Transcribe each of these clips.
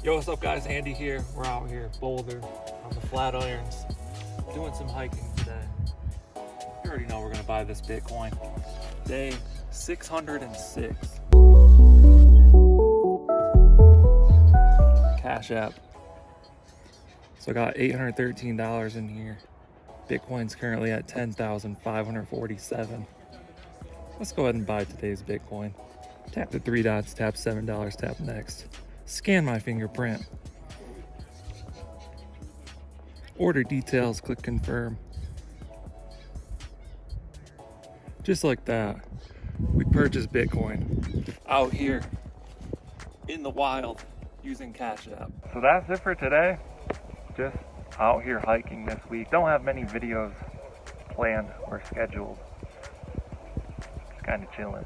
Yo, what's up guys? Andy here. We're out here at Boulder on the Flatirons doing some hiking today. You already know we're gonna buy this Bitcoin. Day 606. Cash App. So I got $813 in here. Bitcoin's currently at 10,547. Let's go ahead and buy today's Bitcoin. Tap the three dots, tap $7, tap next. Scan my fingerprint. Order details, click confirm. Just like that, we purchased Bitcoin out here in the wild using Cash App. So that's it for today. Just out here hiking this week. Don't have many videos planned or scheduled. Just kind of chilling.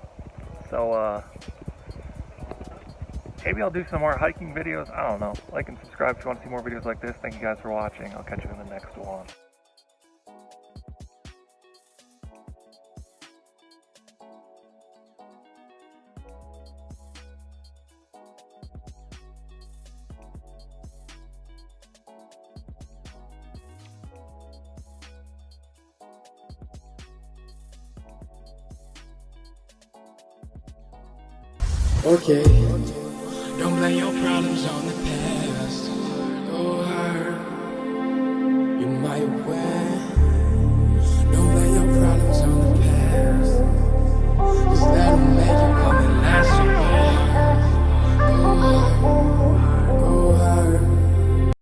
So maybe I'll do some more hiking videos. I don't know. Like and subscribe if you want to see more videos like this. Thank you guys for watching. I'll catch you in the next one. Okay, don't lay your problems on the past.